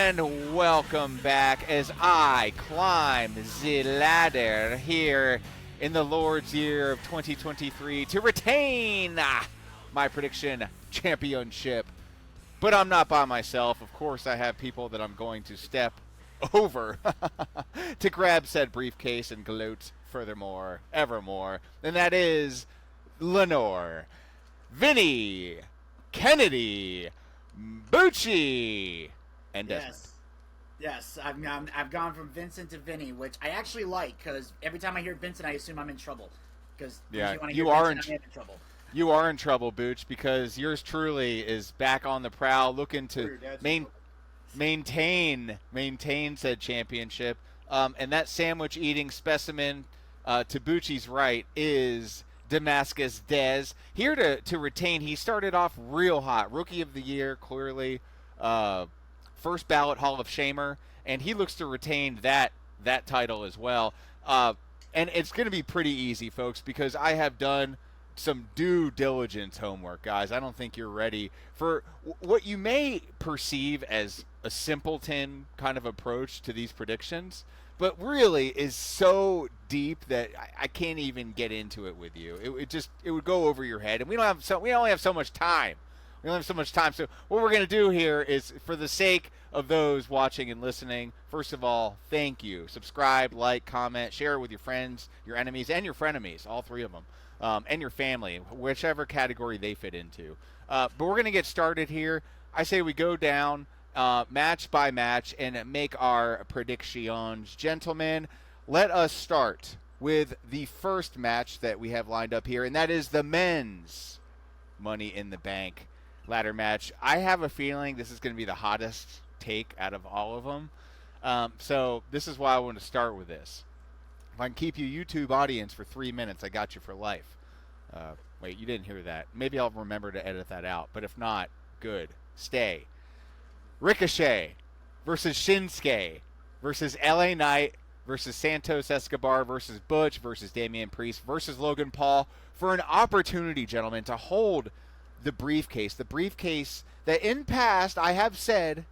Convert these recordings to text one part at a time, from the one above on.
And welcome back as I climb the ladder here in the Lord's year of 2023 to retain my prediction championship. But I'm not by myself. Of course, I have people that I'm going to step over to grab said briefcase and gloat furthermore, evermore. And that is Lenore, Vinny, Kennedy, Bucci, and Desmond. Yes. I've gone from Vincent to Vinny, which I actually like because every time I hear Vincent, I assume I'm in trouble. Because Yeah, when I you hear are Vincent, I'm in trouble. You are in trouble, Booch, because yours truly is back on the prowl, looking to maintain said championship. And that sandwich eating specimen to Bucci's right is Damascus Dez, here to retain. He started off real hot, rookie of the year, clearly first ballot Hall of Shamer, and he looks to retain that title as well. And it's going to be pretty easy, folks, because I have done some due diligence homework, guys. I don't think you're ready for what you may perceive as a simpleton kind of approach to these predictions, but really is so deep that I can't even get into it with you. It would go over your head, and we only have so much time. We only have so much time. So what we're going to do here is, for the sake of those watching and listening, first of all, thank you. Subscribe, like, comment, share it with your friends, your enemies, and your frenemies, all three of them, and your family, whichever category they fit into. But we're going to get started here. I say we go down match by match and make our predictions. Gentlemen, let us start with the first match that we have lined up here, and that is the men's Money in the Bank ladder match. I have a feeling this is going to be the hottest take out of all of them. So this is why I want to start with this. If I can keep you YouTube audience for 3 minutes, I got you for life. Wait, you didn't hear that. Maybe I'll remember to edit that out. But if not, good. Stay. Ricochet versus Shinsuke versus LA Knight versus Santos Escobar versus Butch versus Damian Priest versus Logan Paul for an opportunity, gentlemen, to hold the briefcase that in past I have said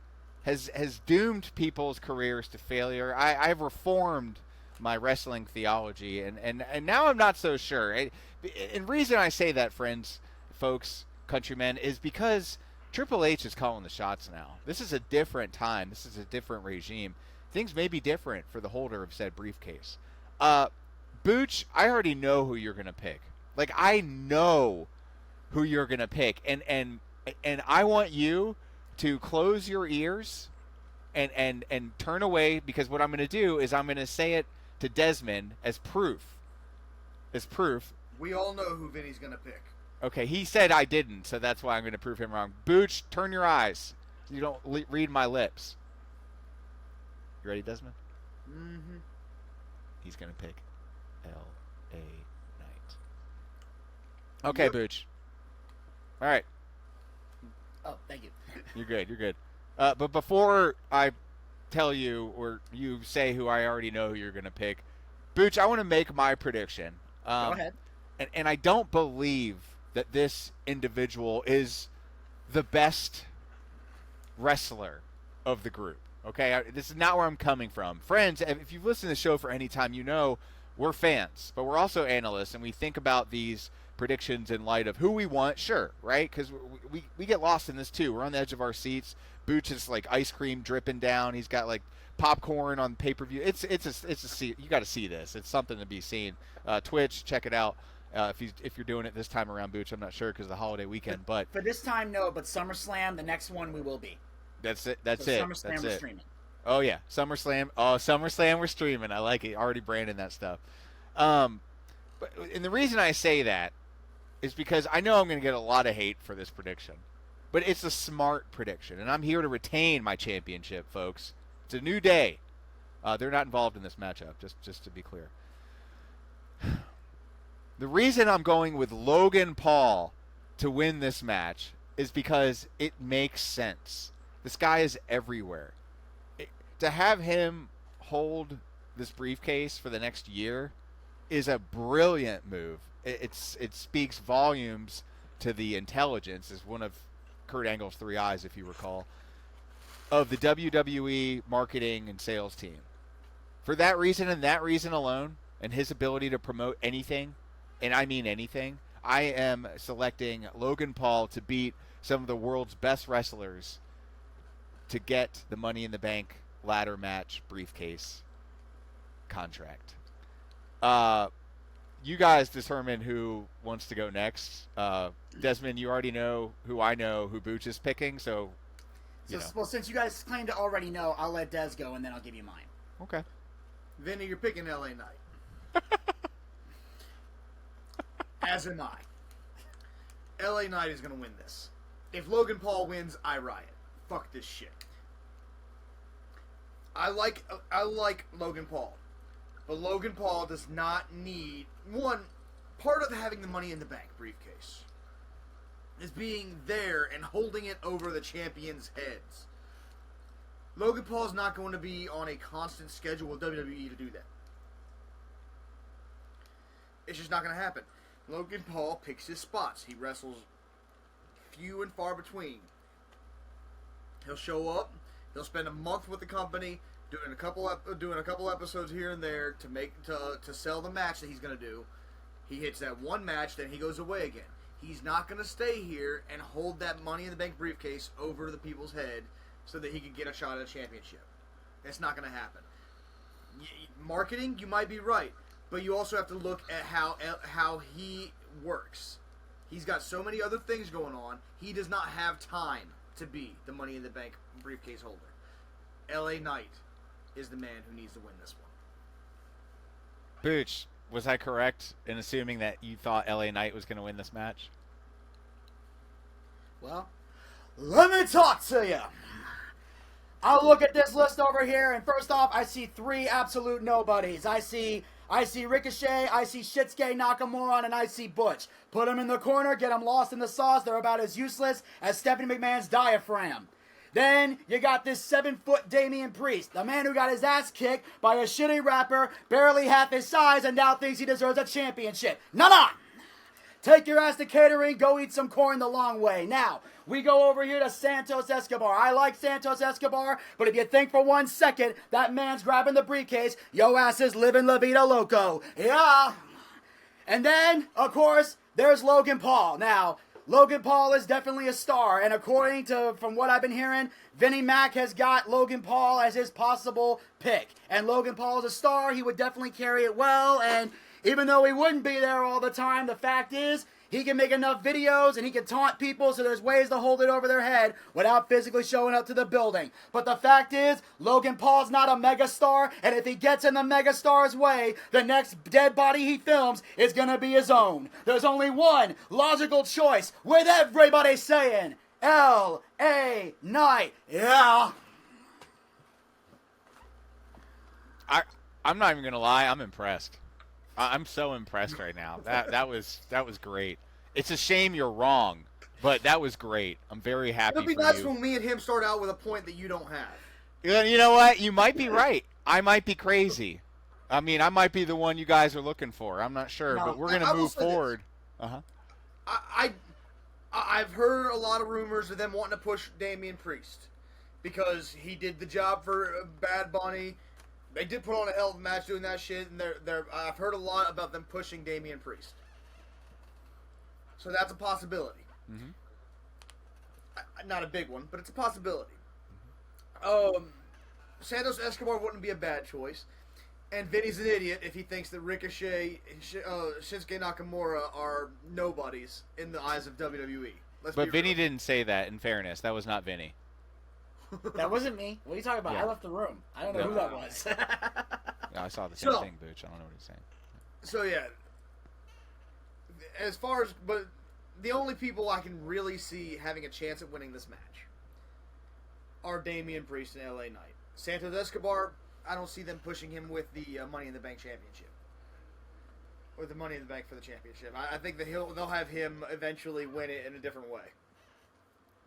has doomed people's careers to failure. I've reformed my wrestling theology, and now I'm not so sure. And reason I say that, friends, folks, countrymen, is because Triple H is calling the shots now. This is a different time. This is a different regime. Things may be different for the holder of said briefcase. Booch, I already know who you're going to pick. Like, I know who you're going to pick. And I want you to close your ears and turn away, because what I'm going to do is I'm going to say it to Desmond as proof. We all know who Vinny's going to pick. Okay, he said I didn't, so that's why I'm going to prove him wrong. Booch, turn your eyes. You don't read my lips. You ready, Desmond? Mm-hmm. He's going to pick L.A. Knight. Okay, yep. Booch. All right. Oh, thank you. You're good. But before I tell you, or you say who I already know who you're going to pick, Booch, I want to make my prediction. Go ahead. And I don't believe that this individual is the best wrestler of the group. Okay, this is not where I'm coming from. Friends, if you've listened to the show for any time, you know we're fans, but we're also analysts, and we think about these predictions in light of who we want, sure, right? Because we get lost in this too. We're on the edge of our seats. Booch is like ice cream dripping down. He's got like popcorn on pay-per-view. It's a you got to see this. It's something to be seen. Twitch, check it out. If you're doing it this time around, Booch, I'm not sure because of the holiday weekend. But for this time, no. But SummerSlam, the next one, we will be. That's it. That's so it. SummerSlam, that's we're it. streaming. Oh yeah, SummerSlam. Oh, SummerSlam, we're streaming. I like it. Already branding that stuff. And the reason I say that is because I know I'm going to get a lot of hate for this prediction, but it's a smart prediction, and I'm here to retain my championship, folks. It's a new day. They're not involved in this matchup, just to be clear. The reason I'm going with Logan Paul to win this match is because it makes sense. This guy is everywhere. To have him hold this briefcase for the next year is a brilliant move. It speaks volumes to the intelligence, as one of Kurt Angle's three eyes, if you recall. of the WWE marketing and sales team. For that reason and that reason alone, and his ability to promote anything, and I mean anything, I am selecting Logan Paul to beat some of the world's best wrestlers to get the Money in the Bank ladder match briefcase contract. You guys determine who wants to go next. Desmond, you already know who Booch is picking, so well, since you guys claim to already know, I'll let Des go, and then I'll give you mine. Okay. Vinny, you're picking LA Knight. As am I. LA Knight is going to win this. If Logan Paul wins, I riot. Fuck this shit. I like Logan Paul. But Logan Paul does not need... One, part of having the Money in the Bank briefcase is being there and holding it over the champions' heads. Logan Paul's not going to be on a constant schedule with WWE to do that. It's just not going to happen. Logan Paul picks his spots. He wrestles few and far between. He'll show up. He'll spend a month with the company, doing a couple episodes here and there to sell the match that he's going to do. He hits that one match, then he goes away again. He's not going to stay here and hold that Money in the Bank briefcase over the people's head so that he can get a shot at a championship. That's not going to happen. Marketing, you might be right, but you also have to look at how he works. He's got so many other things going on. He does not have time to be the Money in the Bank briefcase holder. LA Knight is the man who needs to win this one. Booch, was I correct in assuming that you thought LA Knight was going to win this match? Well, let me talk to you. I'll look at this list over here, and first off, I see three absolute nobodies. I see Ricochet, I see Shinsuke Nakamura, and I see Butch. Put them in the corner, get them lost in the sauce. They're about as useless as Stephanie McMahon's diaphragm. Then you got this 7-foot Damian Priest, the man who got his ass kicked by a shitty rapper, barely half his size, and now thinks he deserves a championship. Nah! Take your ass to catering, go eat some corn the long way. Now, we go over here to Santos Escobar. I like Santos Escobar, but if you think for 1 second that man's grabbing the briefcase, yo ass is living La Vida Loco. Yeah! And then, of course, there's Logan Paul. Now, Logan Paul is definitely a star, and from what I've been hearing, Vinnie Mac has got Logan Paul as his possible pick. And Logan Paul is a star, he would definitely carry it well, and even though he wouldn't be there all the time, the fact is, he can make enough videos and he can taunt people, so there's ways to hold it over their head without physically showing up to the building. But the fact is, Logan Paul's not a megastar, and if he gets in the megastar's way, the next dead body he films is going to be his own. There's only one logical choice, with everybody saying, L.A. Knight. Yeah. I'm not even going to lie, I'm impressed. I'm so impressed right now. That was great. It's a shame you're wrong, but that was great. I'm very happy. It'll be nice when me and him start out with a point that you don't have. You know what? You might be right. I might be crazy. I mean, I might be the one you guys are looking for. I'm not sure, but we're gonna move forward. I've heard a lot of rumors of them wanting to push Damian Priest because he did the job for Bad Bunny. They did put on a hell of a match doing that shit, and I've heard a lot about them pushing Damian Priest. So that's a possibility. Mm-hmm. Not a big one, but it's a possibility. Santos Escobar wouldn't be a bad choice. And Vinny's an idiot if he thinks that Ricochet and Shinsuke Nakamura are nobodies in the eyes of WWE. But Vinny didn't say that, in fairness. That was not Vinny. That wasn't me. What are you talking about? Yeah. I left the room. I don't know who that was. Yeah, I saw the same thing, Booch. I don't know what he's saying. So, yeah. But the only people I can really see having a chance at winning this match are Damian Priest and LA Knight. Santos Escobar, I don't see them pushing him with the Money in the Bank championship. Or the Money in the Bank for the championship. I think that they'll have him eventually win it in a different way.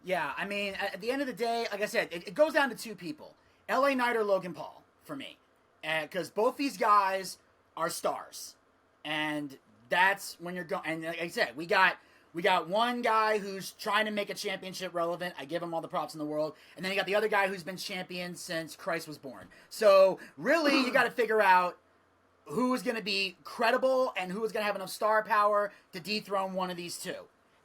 Yeah, I mean, at the end of the day, like I said, it goes down to two people. LA Knight or Logan Paul, for me. Because both these guys are stars. And that's when you're going... And like I said, we got We got one guy who's trying to make a championship relevant. I give him all the props in the world. And then you got the other guy who's been champion since Christ was born. So really, you got to figure out who is going to be credible and who is going to have enough star power to dethrone one of these two.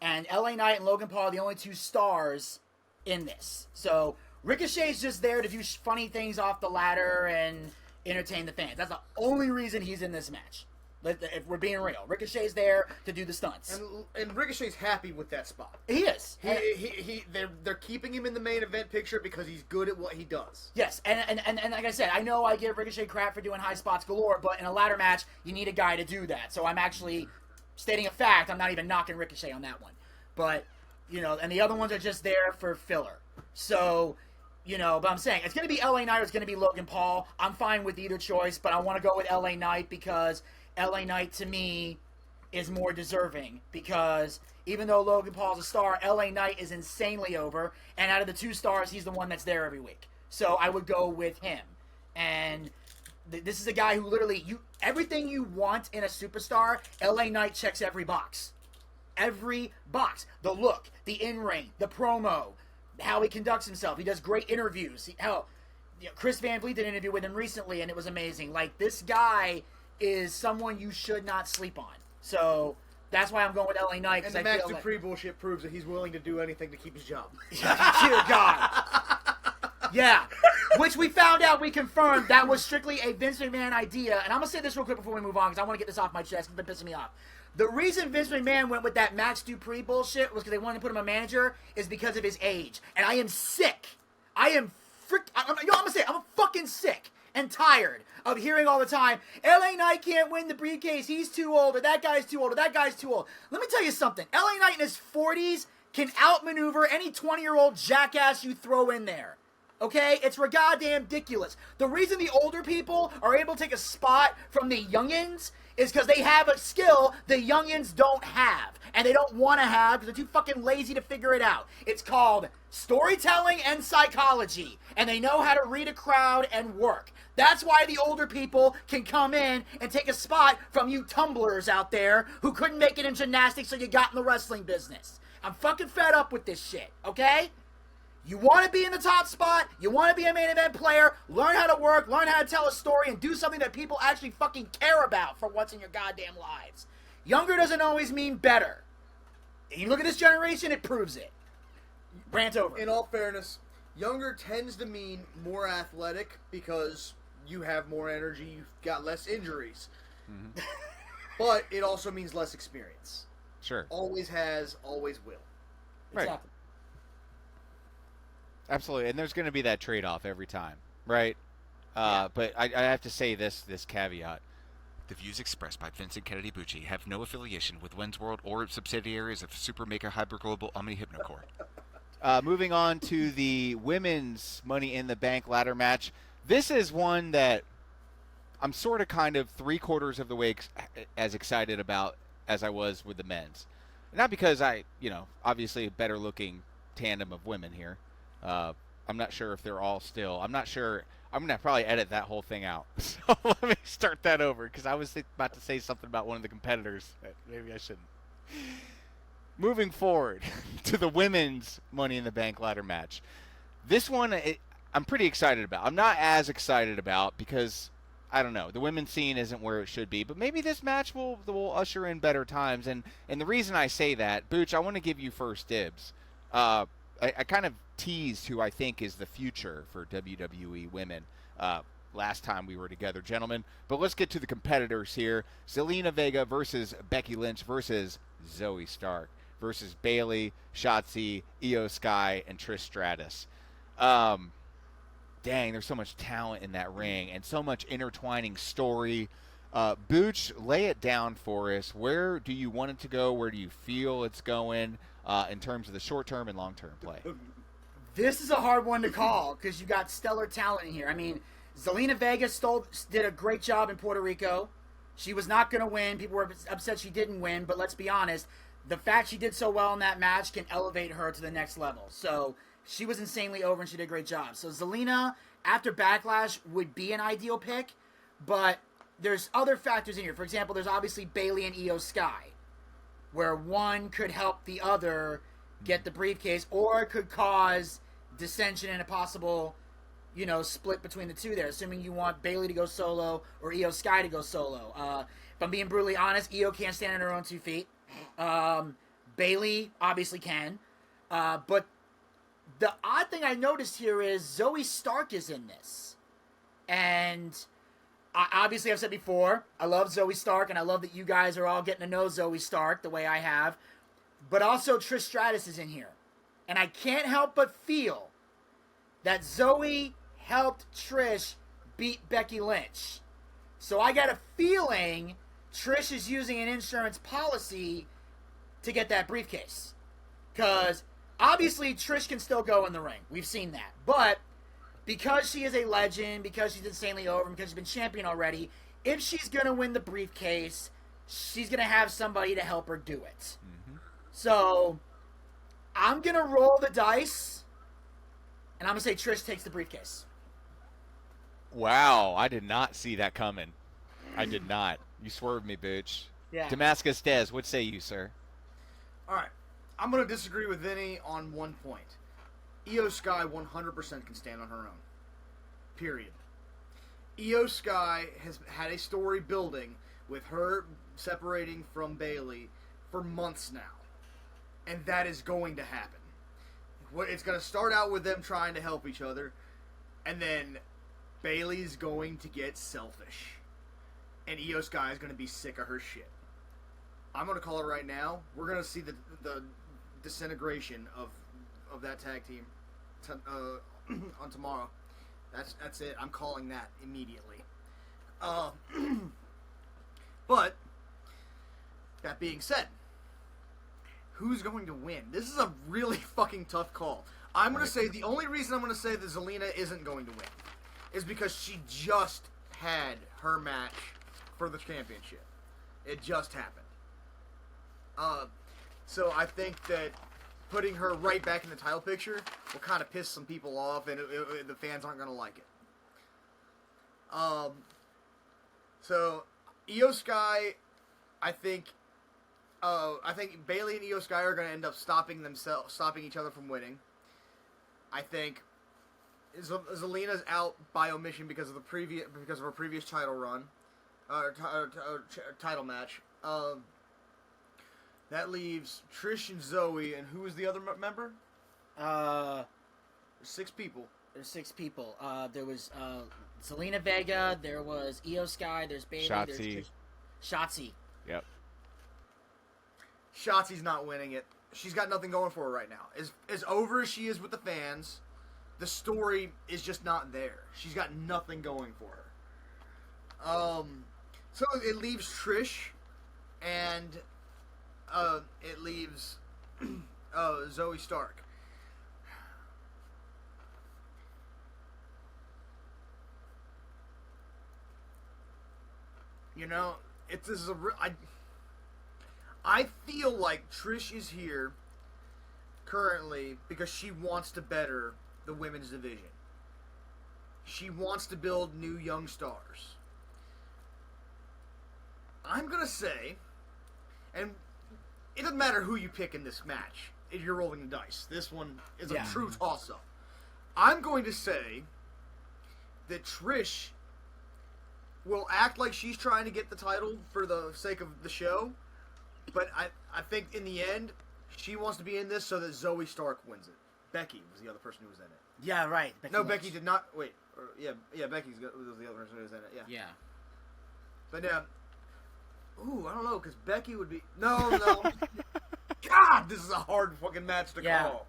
And LA Knight and Logan Paul are the only two stars in this. So Ricochet's just there to do funny things off the ladder and entertain the fans. That's the only reason he's in this match. If we're being real, Ricochet's there to do the stunts, and Ricochet's happy with that spot. He is. They're keeping him in the main event picture because he's good at what he does. Yes, and like I said, I know I give Ricochet crap for doing high spots galore, but in a ladder match, you need a guy to do that. So I'm actually stating a fact. I'm not even knocking Ricochet on that one, but and the other ones are just there for filler. So. But I'm saying, it's going to be LA Knight or it's going to be Logan Paul. I'm fine with either choice, but I want to go with LA Knight because LA Knight, to me, is more deserving. Because even though Logan Paul's a star, LA Knight is insanely over. And out of the two stars, he's the one that's there every week. So I would go with him. And this is a guy who literally, everything you want in a superstar, LA Knight checks every box. Every box. The look, the in-ring, the promo, how he conducts himself. He does great interviews. Chris Van Vliet did an interview with him recently, and it was amazing. Like, this guy is someone you should not sleep on. So that's why I'm going with LA Knight. And the Max Dupree bullshit proves that he's willing to do anything to keep his job. Dear God. Yeah. Which we found out, we confirmed, that was strictly a Vince McMahon idea. And I'm going to say this real quick before we move on, because I want to get this off my chest. It's been pissing me off. The reason Vince McMahon went with that Max Dupree bullshit was because they wanted to put him a manager is because of his age. And I am sick. I'm going to say it. I'm fucking sick and tired of hearing all the time, LA Knight can't win the briefcase. He's too old, or that guy's too old, or that guy's too old. Let me tell you something. LA Knight in his 40s can outmaneuver any 20-year-old jackass you throw in there. Okay? It's goddamn ridiculous. The reason the older people are able to take a spot from the youngins is because they have a skill the youngins don't have. And they don't want to have because they're too fucking lazy to figure it out. It's called storytelling and psychology. And they know how to read a crowd and work. That's why the older people can come in and take a spot from you tumblers out there who couldn't make it in gymnastics so you got in the wrestling business. I'm fucking fed up with this shit, okay? You want to be in the top spot, you want to be a main event player, learn how to work, learn how to tell a story, and do something that people actually fucking care about for what's in your goddamn lives. Younger doesn't always mean better. You look at this generation, it proves it. Rant over. In all fairness, younger tends to mean more athletic because you have more energy, you've got less injuries. Mm-hmm. But it also means less experience. Sure. Always has, always will. Right. Exactly. Absolutely, and there's going to be that trade-off every time, right? Yeah. But I have to say this caveat. The views expressed by Vincent Kennedy Bucci have no affiliation with Wayne's World or its subsidiaries of Super Mega Hyper Global Omni Hypnocore. Moving on to the women's Money in the Bank ladder match. This is one that I'm sort of kind of 3/4 of the way as excited about as I was with the men's. Not because obviously a better looking tandem of women here. I'm not sure if they're all still. I'm not sure. I'm going to probably edit that whole thing out. So let me start that over because I was about to say something about one of the competitors. Maybe I shouldn't. Moving forward to the women's Money in the Bank ladder match. This one I'm pretty excited about. I'm not as excited about because, I don't know, the women's scene isn't where it should be. But maybe this match will usher in better times. And the reason I say that, Booch, I want to give you first dibs. I kind of teased who I think is the future for WWE women last time we were together, gentlemen. But let's get to the competitors here. Zelina Vega versus Becky Lynch versus Zoe Stark versus Bayley, Shotzi, Io Sky, and Trish Stratus. Dang, there's so much talent in that ring and so much intertwining story. Booch, lay it down for us. Where do you want it to go? Where do you feel it's going in terms of the short-term and long-term play? This is a hard one to call because you got stellar talent in here. I mean, Zelina Vega did a great job in Puerto Rico. She was not going to win. People were upset she didn't win, but let's be honest. The fact she did so well in that match can elevate her to the next level. So she was insanely over and she did a great job. So Zelina, after Backlash, would be an ideal pick, but there's other factors in here. For example, there's obviously Bayley and Io Sky. where one could help the other get the briefcase, or it could cause dissension and a possible, split between the two there, assuming you want Bayley to go solo or Io Sky to go solo. If I'm being brutally honest, Io can't stand on her own 2 feet. Bayley obviously can. But the odd thing I noticed here is Zoe Stark is in this. And obviously I've said before, I love Zoe Stark, and I love that you guys are all getting to know Zoe Stark the way I have. But also Trish Stratus is in here. And I can't help but feel that Zoe helped Trish beat Becky Lynch. So I got a feeling Trish is using an insurance policy to get that briefcase. Because obviously Trish can still go in the ring. We've seen that. But because she is a legend, because she's insanely over, because she's been champion already, if she's going to win the briefcase, she's going to have somebody to help her do it. Mm-hmm. So I'm going to roll the dice, and I'm going to say Trish takes the briefcase. Wow, I did not see that coming. I did not. You swerved me, Booch. Yeah. Damascus Dez, what say you, sir? All right. I'm going to disagree with Vinny on one point. Io Sky 100% can stand on her own. Period. Io Sky has had a story building with her separating from Bayley for months now. And that is going to happen. It's going to start out with them trying to help each other, and then Bayley's going to get selfish. And Io Sky is going to be sick of her shit. I'm going to call it right now. We're going to see the disintegration of that tag team on tomorrow. That's it. I'm calling that immediately. But that being said, who's going to win? This is a really fucking tough call. I'm going to say the only reason I'm going to say that Zelina isn't going to win is because she just had her match for the championship. It just happened. So I think that putting her right back in the title picture will kind of piss some people off, and the fans aren't going to like it. So Io Sky, I think Bayley and Io Sky are going to end up stopping each other from winning. I think Zelina's out by omission because of her previous title run, title match. That leaves Trish and Zoe, and who was the other member? There's 6 people. There's 6 people. There was Zelina Vega. There was Io Sky. There's Bayley. Shotzi. There's Shotzi. Yep. Shotzi's not winning it. She's got nothing going for her right now. As over as she is with the fans, the story is just not there. She's got nothing going for her. So it leaves Trish, and it leaves Zoe Stark. I feel like Trish is here currently because she wants to better the women's division. She wants to build new young stars. I'm going to say, and it doesn't matter who you pick in this match if you're rolling the dice. This one is a true toss-up. I'm going to say that Trish will act like she's trying to get the title for the sake of the show, but I think in the end, she wants to be in this so that Zoe Stark wins it. Becky was the other person who was in it. Yeah, right. Becky did not. Wait. Becky was the other person who was in it. Yeah. But I don't know, because Becky would be... No. God, this is a hard fucking match to call.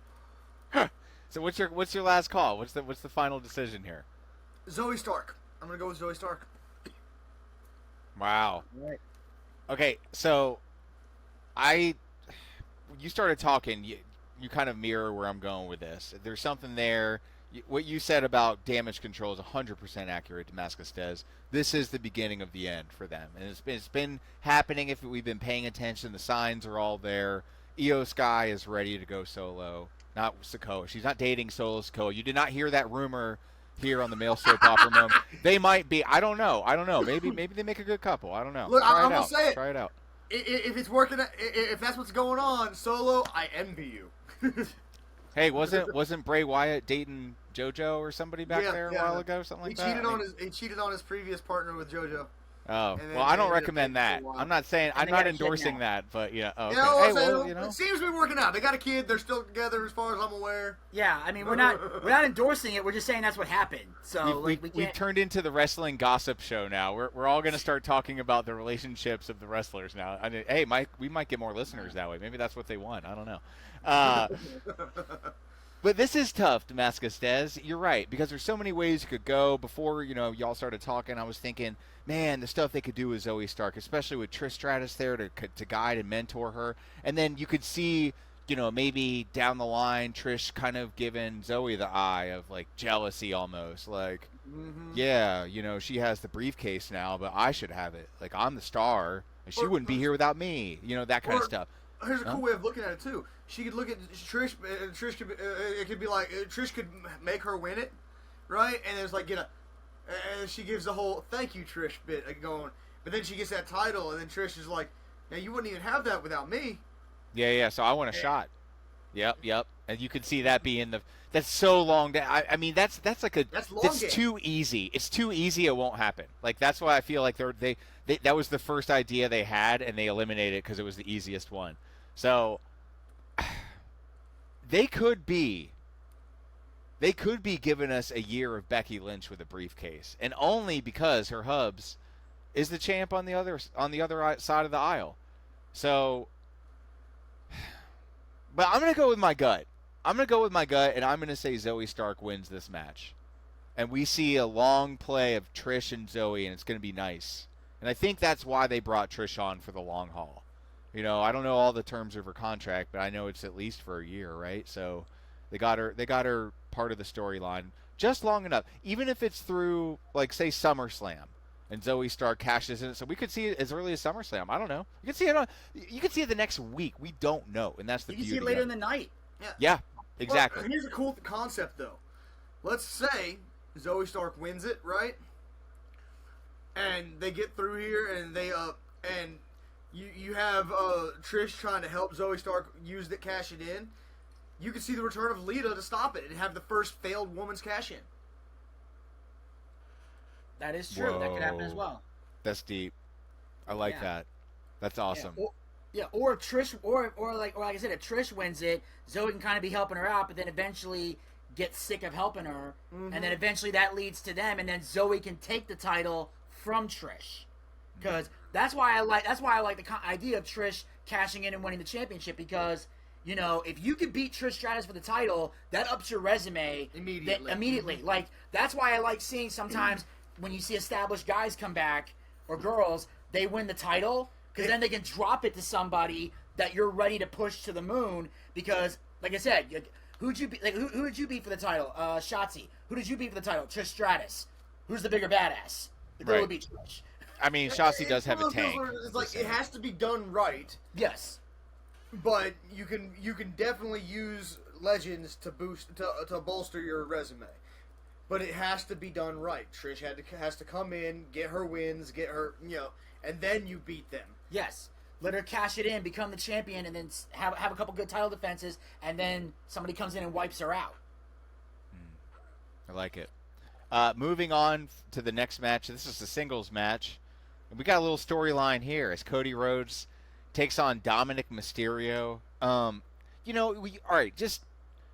So what's your last call? What's the final decision here? Zoe Stark. I'm going to go with Zoe Stark. Wow. Right. Okay, so you started talking, you kind of mirror where I'm going with this. There's something there. What you said about damage control is 100% accurate, Damascus Dez. This is the beginning of the end for them. And it's been happening if we've been paying attention. The signs are all there. Io Sky is ready to go solo. Not Sikoa. She's not dating solo Sikoa. You did not hear that rumor here on the male soap opera moment. They might be. I don't know. Maybe they make a good couple. I don't know. Look, I'm going to say it. Try it out. If it's working, if that's what's going on, Solo, I envy you. Hey, wasn't Bray Wyatt dating JoJo or somebody back there a while ago, something like that? He cheated on his previous partner with JoJo. Oh, then well, I don't they ended up recommend that. dating for a while. I'm not saying, I'm they not got a kid endorsing now. that, but yeah. Oh, okay. You know, Hey, I'm saying, well, you know. it seems to be working out. They got a kid. They're still together, as far as I'm aware. Yeah, I mean, we're not endorsing it. We're just saying that's what happened. So we We've can't. turned into the wrestling gossip show now. We're all going to start talking about the relationships of the wrestlers now. I mean, hey, Mike, we might get more listeners that way. Maybe that's what they want. I don't know. But this is tough, Damascus Dez. You're right, because there's so many ways you could go. Before, y'all started talking, I was thinking, man, the stuff they could do with Zoe Stark, especially with Trish Stratus there to guide and mentor her. And then you could see, maybe down the line, Trish kind of giving Zoe the eye of, like, jealousy almost. Like, yeah, she has the briefcase now, but I should have it. Like, I'm the star, and she wouldn't be here without me. That kind of stuff. Here's a cool way of looking at it too. She could look at Trish, and Trish could. It could be like Trish could make her win it, right? And it's like and she gives the whole "thank you, Trish" bit going. But then she gets that title, and then Trish is like, "Now you wouldn't even have that without me." Yeah. So I want a shot. Yep. And you can see that being that's so long. I mean, that's like That's long it's game. too easy. It's too easy. It won't happen. Like that's why I feel like they that was the first idea they had, and they eliminated it because it was the easiest one. So they could be giving us a year of Becky Lynch with a briefcase, and only because her hubs is the champ on the other side of the aisle. So, but I'm gonna go with my gut. And I'm gonna say Zoe Stark wins this match, and we see a long play of Trish and Zoe, and it's gonna be nice. And I think that's why they brought Trish on for the long haul. I don't know all the terms of her contract, but I know it's at least for a year, right? So they got her part of the storyline just long enough. Even if it's through, like, say, SummerSlam, and Zoe Stark cashes in, so we could see it as early as SummerSlam. I don't know. You could see it the next week. We don't know, and that's the You can beauty. see it later of in the night. Yeah, exactly. Well, here's a cool concept, though. Let's say Zoe Stark wins it, right? And they get through here, and they and you have Trish trying to help Zoe Stark use it, cash it in. You could see the return of Lita to stop it and have the first failed woman's cash in. That is true. That could happen as well. That's deep. I like that. That's awesome. Or Trish, or like I said, if Trish wins it, Zoe can kind of be helping her out, but then eventually get sick of helping her, and then eventually that leads to them, and then Zoe can take the title from Trish, because that's why I like the idea of Trish cashing in and winning the championship, because if you could beat Trish Stratus for the title, that ups your resume immediately. Like, that's why I like seeing sometimes when you see established guys come back, or girls, they win the title, because then they can drop it to somebody that you're ready to push to the moon. Because, like I said, who'd you be? Like, who did you beat for the title? Shotzi. Who did you beat for the title? Trish Stratus. Who's the bigger badass? The girl who beat Trish. I mean, Shotzi does have a tank. It's like it has to be done right. Yes. But you can definitely use legends to bolster your resume. But it has to be done right. Trish has to come in, get her wins, get her, and then you beat them. Yes. Let her cash it in, become the champion, and then have a couple good title defenses, and then somebody comes in and wipes her out. I like it. Moving on to the next match. This is the singles match. And we got a little storyline here as Cody Rhodes takes on Dominic Mysterio. All right, just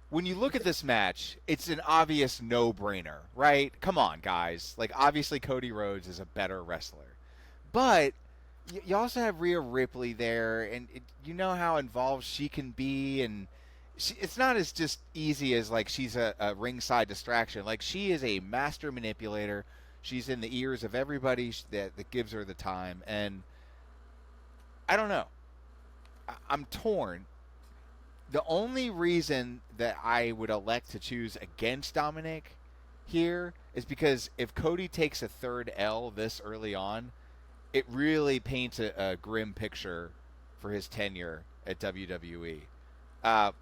when you look at this match, it's an obvious no-brainer, right? Come on, guys. Like, obviously Cody Rhodes is a better wrestler. But you also have Rhea Ripley there, and you know how involved she can be, and it's not as just easy as, like, she's a ringside distraction. Like, she is a master manipulator. She's in the ears of everybody that gives her the time, and I don't know. I'm torn. The only reason that I would elect to choose against Dominic here is because if Cody takes a third L this early on, it really paints a grim picture for his tenure at WWE.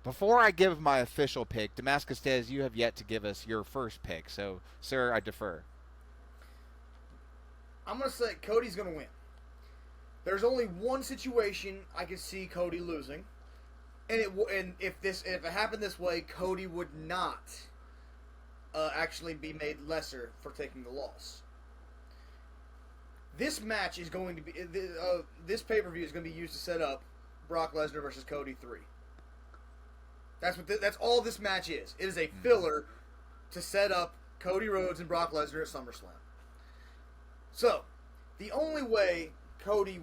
Before I give my official pick, Damascus Dez, you have yet to give us your first pick. So, sir, I defer. I'm going to say Cody's going to win. There's only one situation I could see Cody losing, and if it happened this way, Cody would not actually be made lesser for taking the loss. This match is going to be this pay-per-view is going to be used to set up Brock Lesnar versus Cody 3. That's all this match is. It is a filler to set up Cody Rhodes and Brock Lesnar at SummerSlam. So, the only way Cody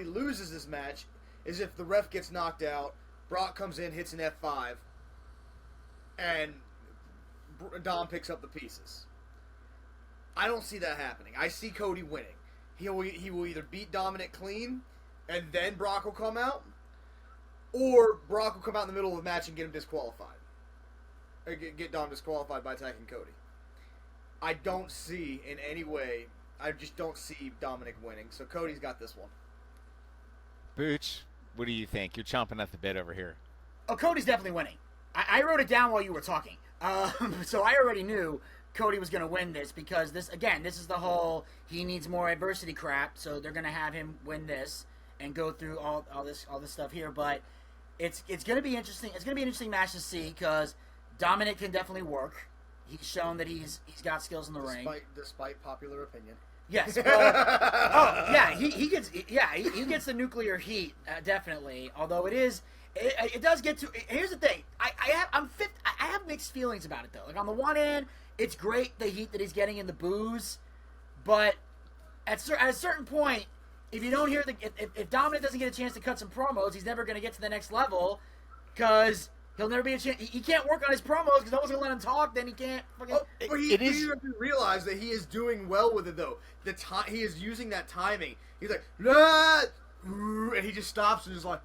loses this match is if the ref gets knocked out, Brock comes in, hits an F5, and Dom picks up the pieces. I don't see that happening. I see Cody winning. He will either beat Dominic clean, and then Brock will come out, or Brock will come out in the middle of the match and get him disqualified. Or get Dom disqualified by attacking Cody. I don't see in any way. I just don't see Dominic winning. So Cody's got this one. Booch, what do you think? You're chomping at the bit over here. Oh, Cody's definitely winning. I wrote it down while you were talking. So I already knew Cody was going to win this because this is the whole he needs more adversity crap. So they're going to have him win this and go through all this stuff here. But it's going to be interesting. It's going to be an interesting match to see because Dominic can definitely work. He's shown that he's got skills in the ring. Despite popular opinion. Yes. Well, he gets the nuclear heat definitely. Although it does get to. Here's the thing. I have mixed feelings about it though. Like on the one hand, it's great the heat that he's getting in the booze, but at a certain point, if you don't hear if Dominic doesn't get a chance to cut some promos, he's never going to get to the next level because he'll never be a chance. He can't work on his promos because no one's going to let him talk. Then he can't. Fucking... But you have to realize that he is doing well with it though. He is using that timing. He's like, nah! And he just stops and just like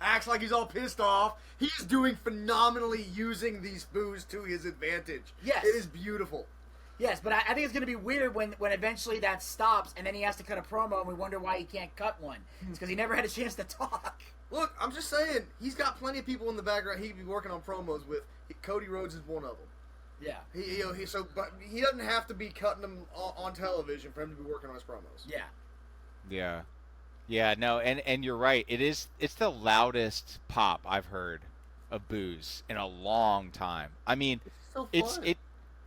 acts like he's all pissed off. He's doing phenomenally using these boos to his advantage. Yes, it is beautiful. Yes, but I think it's going to be weird when eventually that stops and then he has to cut a promo and we wonder why he can't cut one. It's because he never had a chance to talk. Look, I'm just saying, he's got plenty of people in the background he'd be working on promos with. Cody Rhodes is one of them. Yeah. But he doesn't have to be cutting them on television for him to be working on his promos. Yeah. Yeah. Yeah, no, and you're right. It's the loudest pop I've heard of boos in a long time. I mean, it's so fun.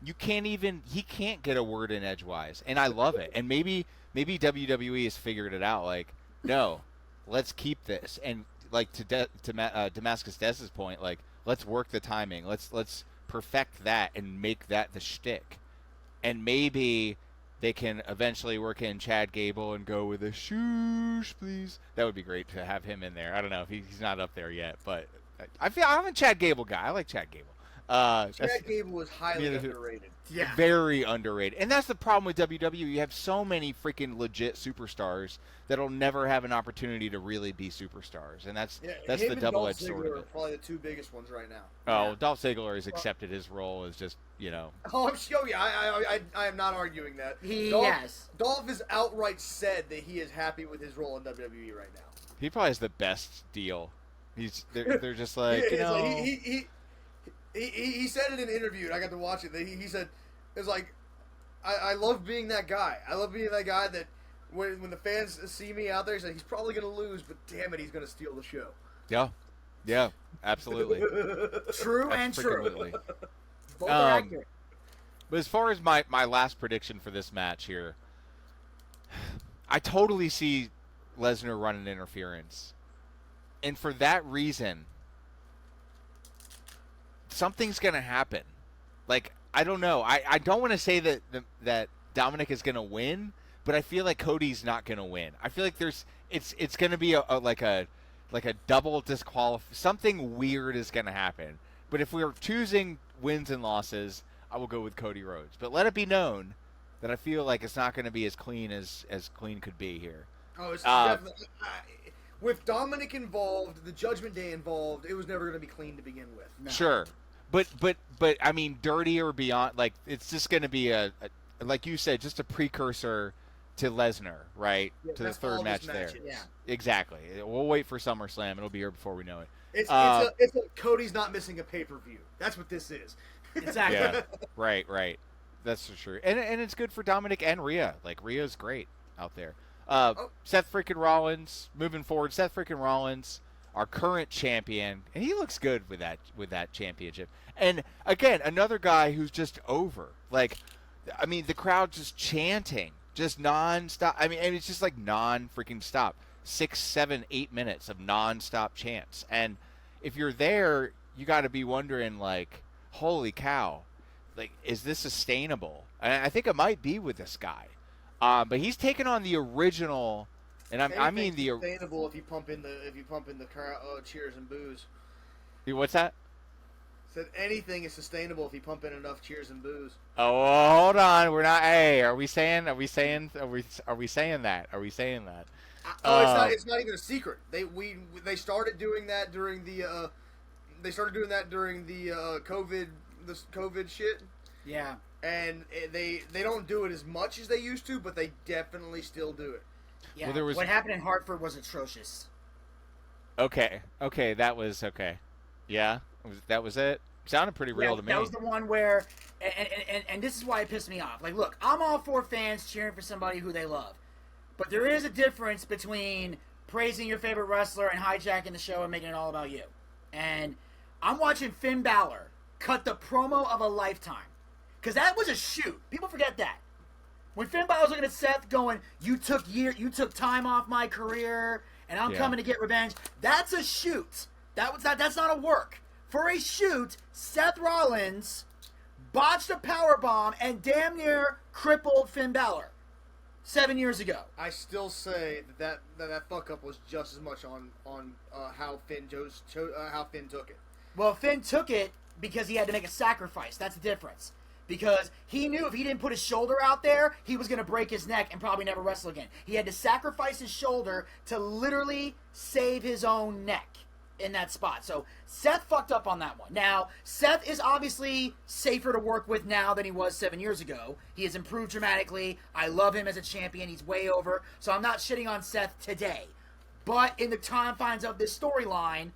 He can't get a word in edgewise, and I love it. And maybe WWE has figured it out. Like, no, let's keep this. And like to Damascus Dez's point, like let's work the timing. Let's perfect that and make that the shtick. And maybe they can eventually work in Chad Gable and go with a shoosh, please. That would be great to have him in there. I don't know if he's not up there yet, but I'm a Chad Gable guy. I like Chad Gable. Chad Gable was highly underrated. Yeah. Very underrated. And that's the problem with WWE. You have so many freaking legit superstars that'll never have an opportunity to really be superstars. And that's the double-edged sword of it. Are probably the two biggest ones right now. Oh, yeah. Dolph Ziggler has accepted his role as just, Oh, I'm sure. Yeah, I am not arguing that. Dolph has outright said that he is happy with his role in WWE right now. He probably has the best deal. They're just like, He said it in an interview, and I got to watch it. He said, it's like, I love being that guy. I love being that guy that when the fans see me out there, he's probably going to lose, but damn it, he's going to steal the show. Yeah, absolutely. True and true. Both are accurate. But as far as my last prediction for this match here, I totally see Lesnar running interference. And for that reason, something's going to happen. Like, I don't know. I don't want to say that Dominic is going to win, but I feel like Cody's not going to win. I feel like it's going to be a double disqualify. Something weird is going to happen. But if we're choosing wins and losses, I will go with Cody Rhodes. But let it be known that I feel like it's not going to be as clean as clean could be here. Oh, it's definitely with Dominic involved, the Judgment Day involved, it was never going to be clean to begin with. No. Sure. But I mean, dirty or beyond, like, it's just going to be a like you said, just a precursor to Lesnar, right? Yeah, to the third match there. Yeah. Exactly. We'll wait for SummerSlam. It'll be here before we know it. It's a Cody's not missing a pay-per-view. That's what this is. Exactly. Yeah. Right. That's for sure. And it's good for Dominic and Rhea. Like, Rhea's great out there. Seth freaking Rollins moving forward. Seth freaking Rollins, our current champion, and he looks good with that championship. And again, another guy who's just over. Like, I mean, the crowd just chanting, just nonstop. I mean, and it's just like non-freaking stop. 6, 7, 8 minutes of non-stop chants. And if you're there, you got to be wondering, like, holy cow, like, is this sustainable? And I think it might be with this guy. But he's taken on the original, and I mean the sustainable if you pump in the crowd, cheers and boos. What's that? Said anything is sustainable if you pump in enough cheers and boos. Oh, hold on. We're not. Hey, are we saying that? Are we saying that? It's not even a secret. They started doing that during the COVID shit. Yeah. And they don't do it as much as they used to, but they definitely still do it. Yeah. Well, what happened in Hartford was atrocious. Okay, that was okay. Yeah, that was it. Sounded pretty real to me. That was the one where, and this is why it pissed me off. Like, look, I'm all for fans cheering for somebody who they love, but there is a difference between praising your favorite wrestler and hijacking the show and making it all about you. And I'm watching Finn Balor cut the promo of a lifetime. Because that was a shoot. People forget that. When Finn Balor's looking at Seth going, you took time off my career, and I'm coming to get revenge. That's a shoot. That's not a work. For a shoot, Seth Rollins botched a powerbomb and damn near crippled Finn Balor 7 years ago. I still say that fuck up was just as much on how Finn took it. Well, Finn took it because he had to make a sacrifice. That's the difference. Because he knew if he didn't put his shoulder out there, he was going to break his neck and probably never wrestle again. He had to sacrifice his shoulder to literally save his own neck in that spot. So Seth fucked up on that one. Now, Seth is obviously safer to work with now than he was 7 years ago. He has improved dramatically. I love him as a champion. He's way over. So I'm not shitting on Seth today. But in the confines of this storyline,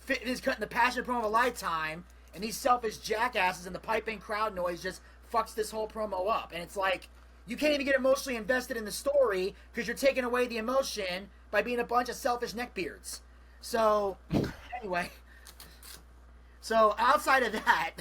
Finn is cutting the passionate promo of a lifetime, and these selfish jackasses and the piping crowd noise just fucks this whole promo up. And it's like, you can't even get emotionally invested in the story because you're taking away the emotion by being a bunch of selfish neckbeards. So, anyway. So, outside of that,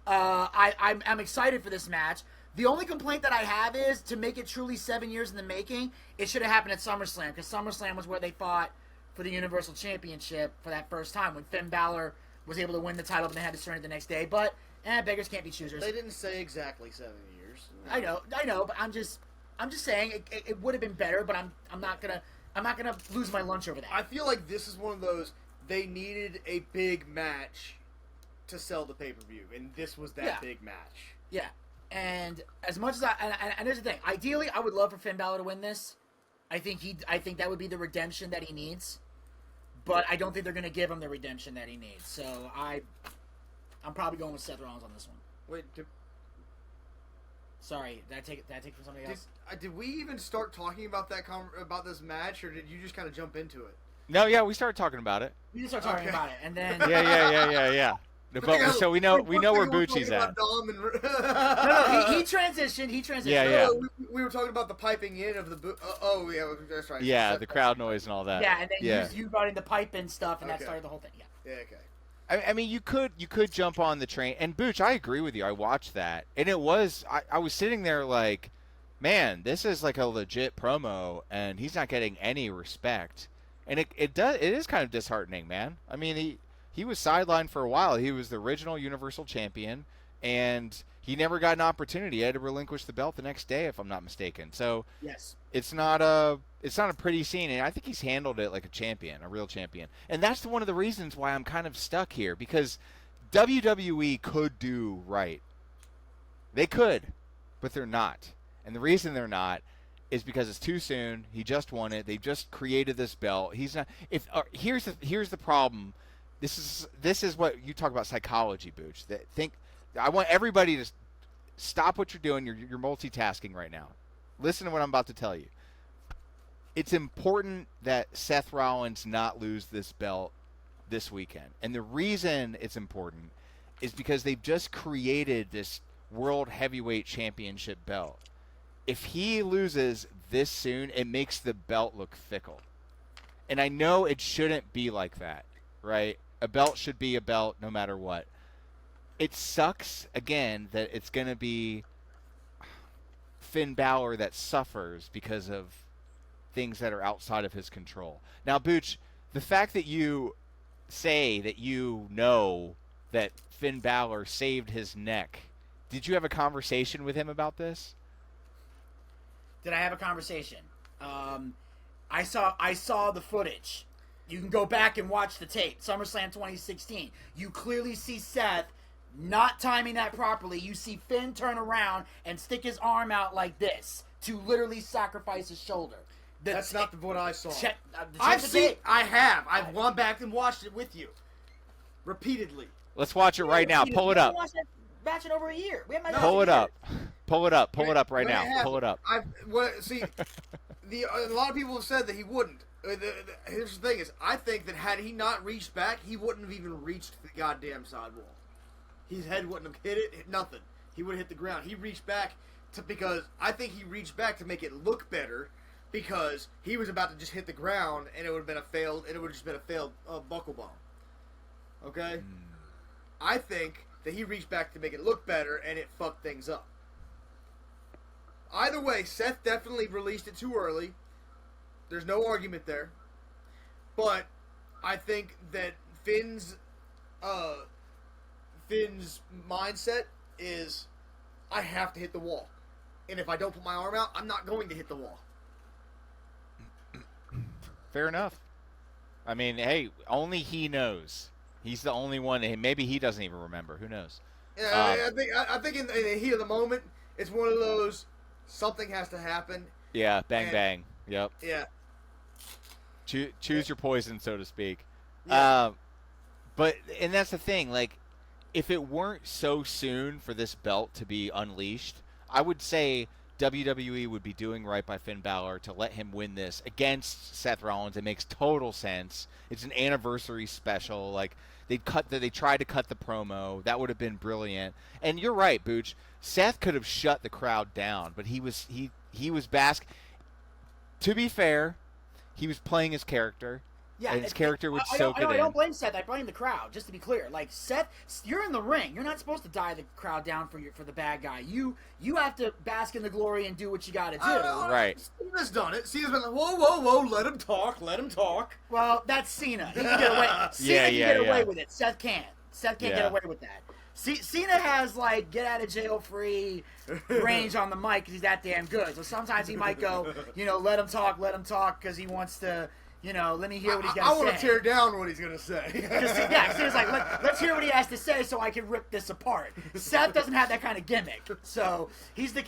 I'm excited for this match. The only complaint that I have is, to make it truly 7 years in the making, it should have happened at SummerSlam, because SummerSlam was where they fought for the Universal Championship for that first time, when Finn Balor was able to win the title, but they had to surrender the next day. But beggars can't be choosers. They didn't say exactly 7 years. I know, but I'm just saying it would have been better. But I'm not gonna lose my lunch over that. I feel like this is one of those, they needed a big match to sell the pay-per-view, and this was that big match. Yeah, and as much as and here's the thing. Ideally, I would love for Finn Balor to win this. I think that would be the redemption that he needs. But I don't think they're going to give him the redemption that he needs. So I'm probably going with Seth Rollins on this one. Wait, sorry, did I take it from somebody else? Did we even start talking about about this match, or did you just kind of jump into it? No, yeah, we started talking about it. We just started talking about it, and then Yeah. No, but, so we know where Bucci's at. No, he transitioned. Yeah. We were talking about the piping in of the yeah, that's right. Yeah, the crowd noise and all that. Yeah, and then you brought in the pipe and stuff, and that started the whole thing. Yeah, okay. I mean, you could jump on the train. And Booch, I agree with you. I watched that, and it was I was sitting there like, man, this is like a legit promo, and he's not getting any respect, and it is kind of disheartening, man. I mean, he was sidelined for a while. He was the original Universal Champion, and he never got an opportunity. He had to relinquish the belt the next day, if I'm not mistaken. So yes, it's not a pretty scene, and I think he's handled it like a champion, a real champion. And that's one of the reasons why I'm kind of stuck here, because WWE could do right. They could, but they're not. And the reason they're not is because it's too soon. He just won it. They just created this belt. He's not. Here's the problem. This is what you talk about, psychology, Booch. I want everybody to stop what you're doing. You're multitasking right now. Listen to what I'm about to tell you. It's important that Seth Rollins not lose this belt this weekend. And the reason it's important is because they've just created this World Heavyweight Championship belt. If he loses this soon, it makes the belt look fickle. And I know it shouldn't be like that, right? A belt should be a belt no matter what. It sucks, again, that it's going to be Finn Balor that suffers because of things that are outside of his control. Now, Booch, the fact that you say that you know that Finn Balor saved his neck, did you have a conversation with him about this? Did I have a conversation? I saw the footage. You can go back and watch the tape. SummerSlam 2016. You clearly see Seth not timing that properly. You see Finn turn around and stick his arm out like this to literally sacrifice his shoulder. That's not what I saw. I've I've gone back and watched it with you repeatedly. Let's watch it right now. Pull it up. We haven't watched that match in over a year. We haven't Pull it up. Pull it up. Pull it up right Let me now. have Pull it up. A lot of people have said that he wouldn't. Here's the thing: is I think that had he not reached back, he wouldn't have even reached the goddamn sidewall. His head wouldn't have hit nothing. He would have hit the ground. He reached back because I think he reached back to make it look better, because he was about to just hit the ground and it would have been a failed. It would have just been a failed buckle bomb. Okay, I think that he reached back to make it look better and it fucked things up. Either way, Seth definitely released it too early. There's no argument there. But I think that Finn's mindset is, I have to hit the wall. And if I don't put my arm out, I'm not going to hit the wall. Fair enough. I mean, hey, only he knows. He's the only one. Maybe he doesn't even remember. Who knows? Yeah, I think in the heat of the moment, it's one of those, something has to happen. Yeah, bang, bang. Yep. Yeah. Choose your poison, so to speak. Yeah. And that's the thing. Like, if it weren't so soon for this belt to be unleashed, I would say WWE would be doing right by Finn Balor to let him win this against Seth Rollins. It makes total sense. It's an anniversary special. Like, they tried to cut the promo. That would have been brilliant. And you're right, Booch. Seth could have shut the crowd down, but he was basking. To be fair, he was playing his character. Yeah, and his character would soak it in. I don't blame Seth. I blame the crowd. Just to be clear, like Seth, you're in the ring. You're not supposed to die the crowd down for the bad guy. You have to bask in the glory and do what you got to do. Right. Cena's done it. Cena's been like, whoa, let him talk. Well, that's Cena. He can get away. Cena can get away with it. Seth can't. Seth can't get away with that. Cena has like get out of jail free range on the mic because he's that damn good. So sometimes he might go, let him talk because he wants to. Let me hear what he's got to say. I want to tear down what he's going to say. Cena's like, let's hear what he has to say so I can rip this apart. Seth doesn't have that kind of gimmick. So he's the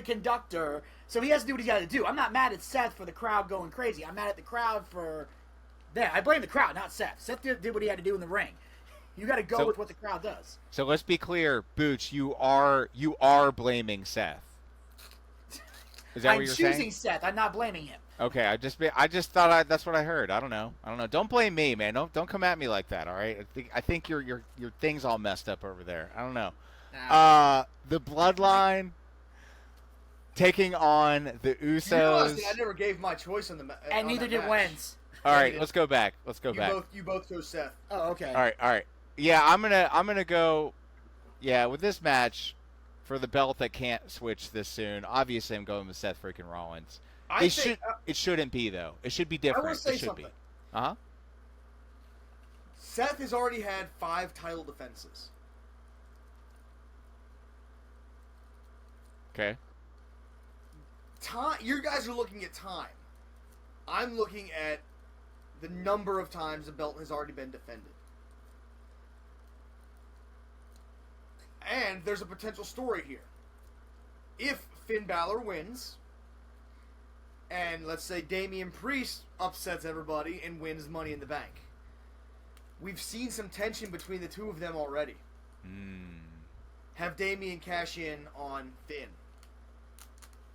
conductor, so he has to do what he's got to do. I'm not mad at Seth for the crowd going crazy. I'm mad at the crowd for that. I blame the crowd, not Seth. Seth did what he had to do in the ring. You got to go with what the crowd does. So let's be clear, Booch, you are blaming Seth. Is that what you're saying? I'm choosing Seth. I'm not blaming him. Okay, I just thought that's what I heard. I don't know. Don't blame me, man. Don't come at me like that. All right. I think your thing's all messed up over there. I don't know. The Bloodline taking on the Usos. I never gave my choice on the match. And neither did Wentz. All right, let's go back. You both chose Seth. Oh, okay. All right. Yeah, I'm gonna go. Yeah, with this match for the belt that can't switch this soon. Obviously, I'm going with Seth freaking Rollins. It shouldn't be though. It should be different. I will say it should something. be. Seth has already had 5 title defenses. Okay. You guys are looking at time. I'm looking at the number of times the belt has already been defended. And there's a potential story here. If Finn Balor wins, and let's say Damian Priest upsets everybody and wins Money in the Bank, we've seen some tension between the two of them already. Have Damian cash in on Finn.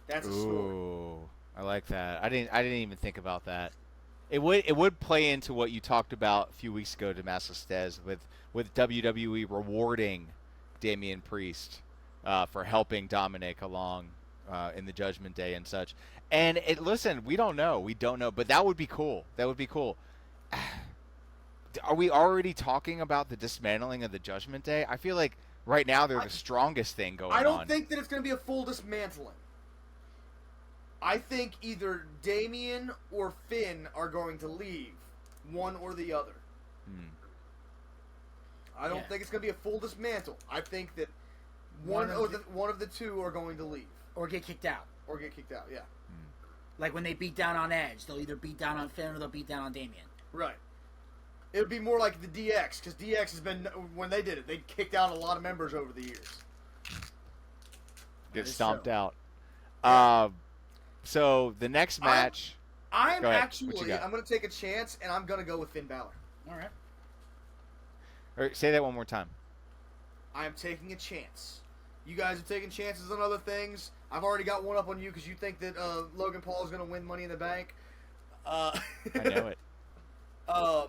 That's a story. Ooh, I like that. I didn't even think about that. It would play into what you talked about a few weeks ago, Damascus Dez, with WWE rewarding Damian Priest for helping Dominic along in the Judgment Day and such. And listen, we don't know. We don't know, but that would be cool. That would be cool. Are we already talking about the dismantling of the Judgment Day? I feel like right now they're the strongest thing going on. I don't think that it's going to be a full dismantling. I think either Damian or Finn are going to leave, one or the other. I don't think it's going to be a full dismantle. I think that one of the two are going to leave. Or get kicked out. Yeah. Like when they beat down on Edge, they'll either beat down on Finn or they'll beat down on Damian. Right. It would be more like the DX, because DX has been, when they did it, they kicked out a lot of members over the years. Get stomped out. So the next match. I'm Go ahead. actually, I'm going to take a chance, and I'm going to go with Finn Balor. All right. All right, say that one more time. I am taking a chance. You guys are taking chances on other things. I've already got one up on you because you think that Logan Paul is going to win Money in the Bank. I know it. I'm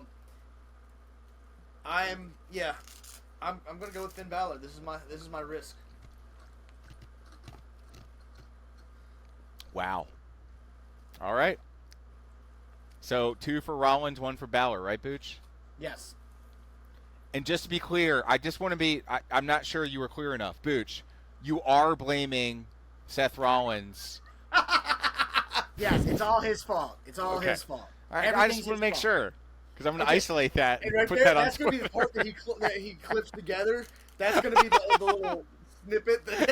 going to go with Finn Balor. This is my risk. Wow. All right. So 2 for Rollins, 1 for Balor, right, Booch? Yes. And just to be clear, I just want to be I'm not sure you were clear enough. Booch, you are blaming Seth Rollins. Yes, it's all his fault. It's all Okay. his fault. All right, I just want to make sure. Because I'm going to isolate that And right put there, that on that's going to be the Twitter. part that he clips together. That's going to be the little snippet. That'd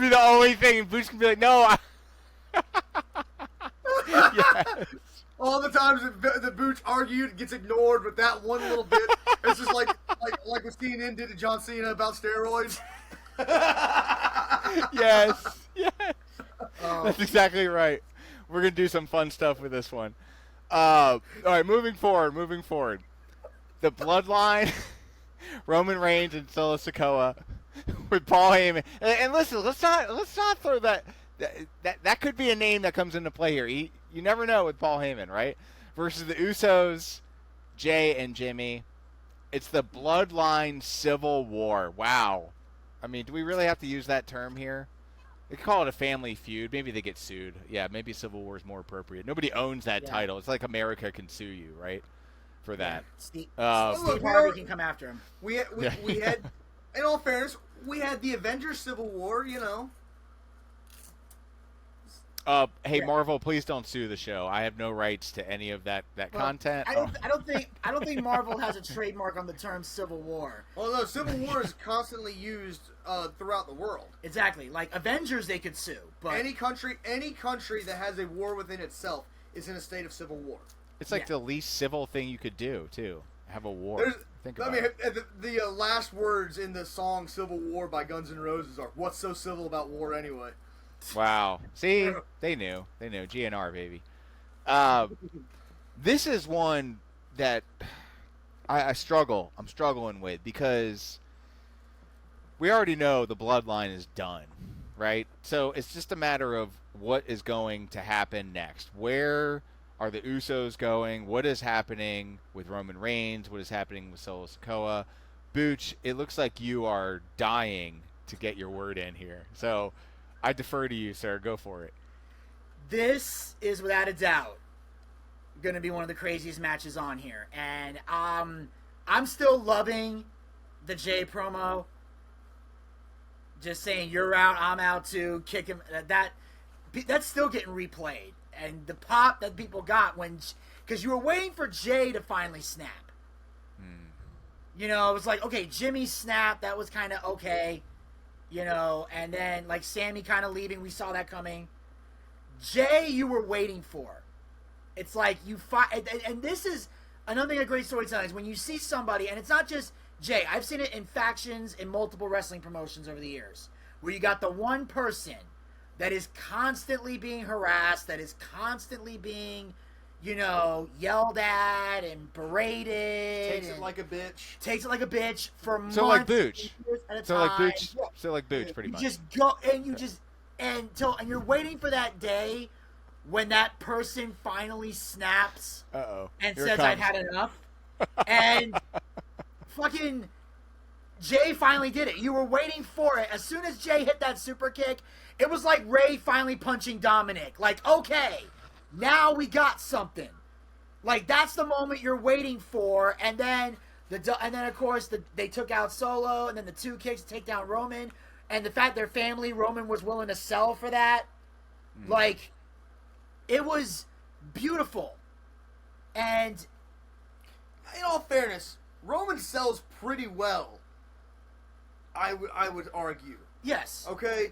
be the only thing. Booch can be like, no. Yes. All the times that the Booch argued gets ignored, but that one little bit, it's just like what CNN did to John Cena about steroids. Yes. That's exactly right. We're going to do some fun stuff with this one. All right, moving forward. The Bloodline, Roman Reigns and Solo Sikoa with Paul Heyman. And listen, let's not throw that could be a name that comes into play here. You never know with Paul Heyman, right? Versus the Usos, Jay and Jimmy. It's the Bloodline Civil War. Wow. I mean, do we really have to use that term here? They could call it a family feud. Maybe they get sued. Yeah, maybe Civil War is more appropriate. Nobody owns that title. It's like America can sue you, right? For that. Steve Look, Harvey can come after him. We had, in all fairness, we had the Avengers Civil War, you know. Hey, Marvel, please don't sue the show. I have no rights to any of that content. I don't think Marvel has a trademark on the term Civil War. Well, no, Civil War is constantly used throughout the world. Exactly. Like Avengers, they could sue, but Any country that has a war within itself is in a state of civil war. It's like the least civil thing you could do, too. Have a war. The last words in the song "Civil War" by Guns N' Roses are "What's so civil about war anyway?" Wow. See? They knew. GNR, baby. This is one that I'm struggling with because we already know the Bloodline is done, right? So it's just a matter of what is going to happen next. Where are the Usos going? What is happening with Roman Reigns? What is happening with Solo Sikoa? Booch, it looks like you are dying to get your word in here. So I defer to you, sir. Go for it. this is without a doubt going to be one of the craziest matches on here. And I'm still loving the Jay promo. Just saying, you're out, I'm out too. Kick him. That's still getting replayed. And the pop that people got because you were waiting for Jay to finally snap. You know, it was like, okay, Jimmy snapped. That was kind of okay. You know, and then like Sammy kind of leaving. We saw that coming. Jay, you were waiting for. It's like you fight. And this is another thing of great storytelling is when you see somebody, and it's not just Jay. I've seen it in factions in multiple wrestling promotions over the years, where you got the one person that is constantly being harassed, that is constantly being, you know, yelled at and berated. Takes it like a bitch. Takes it like a bitch for months. So like Booch. At a So like time. Booch. So like Booch, pretty You much. just go and you just and you're waiting for that day when that person finally snaps Uh-oh. and Here it says I've comes. had enough. And fucking Jay finally did it. You were waiting for it. As soon as Jay hit that super kick, it was like Ray finally punching Dominic. Like, okay, now we got something. Like, that's the moment you're waiting for. And then of course they took out Solo, and then the 2 kicks to take down Roman, and the fact their family Roman was willing to sell for that, like, it was beautiful. And in all fairness, Roman sells pretty well. I would argue. yes, Okay,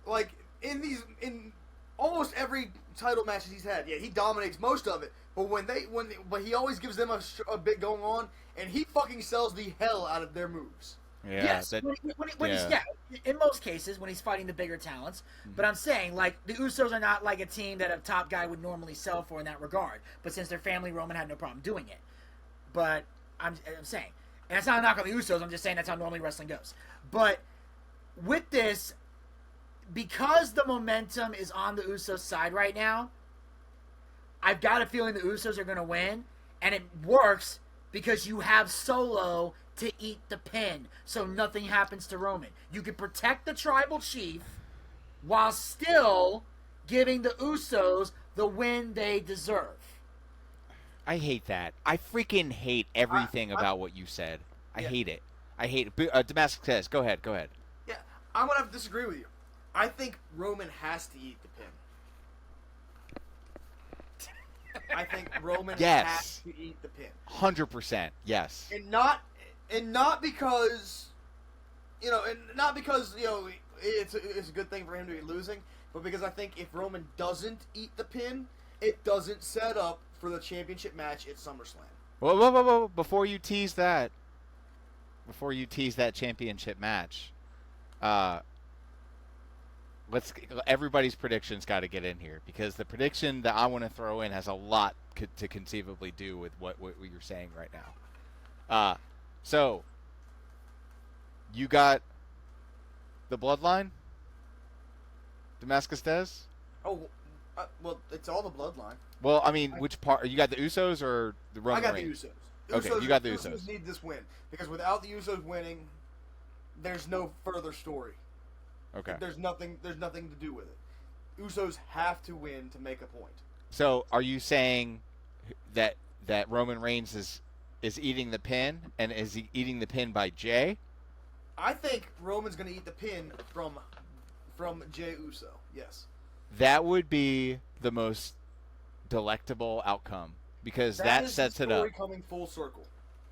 like in almost every title matches he's had, yeah, he dominates most of it. But but he always gives them a bit going on, and he fucking sells the hell out of their moves. Yeah, yes, that- when he's, in most cases when he's fighting the bigger talents. But I'm saying, like, the Usos are not like a team that a top guy would normally sell for in that regard. But since their family, Roman had no problem doing it. But I'm saying, and that's not a knock on the Usos. I'm just saying that's how normally wrestling goes. But with this, because the momentum is on the Usos' side right now, I've got a feeling the Usos are going to win, and it works because you have Solo to eat the pin, so nothing happens to Roman. You can protect the tribal chief while still giving the Usos the win they deserve. I hate that. I freaking hate everything about what you said. I hate it. I hate it. Damascus, go ahead. Yeah, I'm gonna have to disagree with you. I think Roman has to eat the pin. I think Roman Yes. has to eat the pin, 100%. Yes. and not because it's a good thing for him to be losing, but because I think if Roman doesn't eat the pin, it doesn't set up for the championship match at SummerSlam. Whoa. Before you tease that championship match, everybody's predictions got to get in here, because the prediction that I want to throw in has a lot to conceivably do with what you're saying right now. So you got the Bloodline, Damascus Des? Oh, well, it's all the bloodline. Well, I mean, which part? You got the Usos or the Roman I got Reigns? the Usos. Okay, you got the Usos. Usos need this win, because without the Usos winning, there's no further story. Okay. There's nothing to do with it. Usos have to win to make a point. So, are you saying that Roman Reigns is eating the pin, and is he eating the pin by Jay? I think Roman's going to eat the pin from Jey Uso. Yes. That would be the most delectable outcome, because that sets it up. Story coming full circle.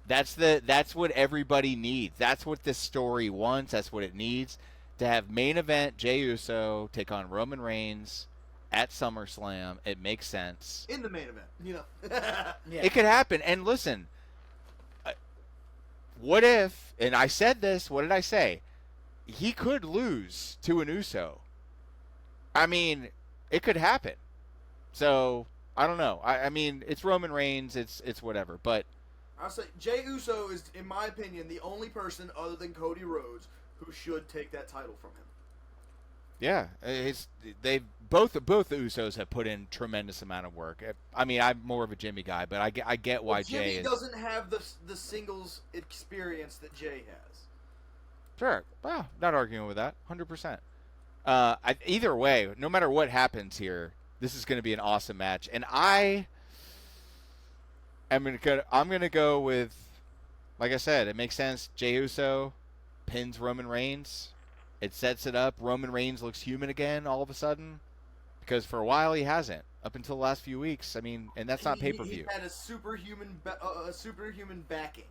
That's what everybody needs. That's what this story wants. That's what it needs. To have main event Jey Uso take on Roman Reigns at SummerSlam, it makes sense. In the main event, Yeah. It could happen. And listen, what if, and I said this, what did I say? He could lose to an Uso. I mean, it could happen. So, I don't know. I mean, it's Roman Reigns, it's whatever. But I'll say Jey Uso is, in my opinion, the only person other than Cody Rhodes who should take that title from him. yeah, both the Usos have put in tremendous amount of work. I mean, I'm more of a Jimmy guy, but I get why Jimmy Jay is. doesn't have the singles experience that Jay has. Sure. Well, not arguing with that. 100%. Either way, no matter what happens here, this is going to be an awesome match. And I'm going to go with, like I said, it makes sense. Jey Uso pins Roman Reigns. It sets it up. Roman Reigns looks human again all of a sudden, because for a while he hasn't, up until the last few weeks. I mean, and that's not pay-per-view. He had a superhuman backing.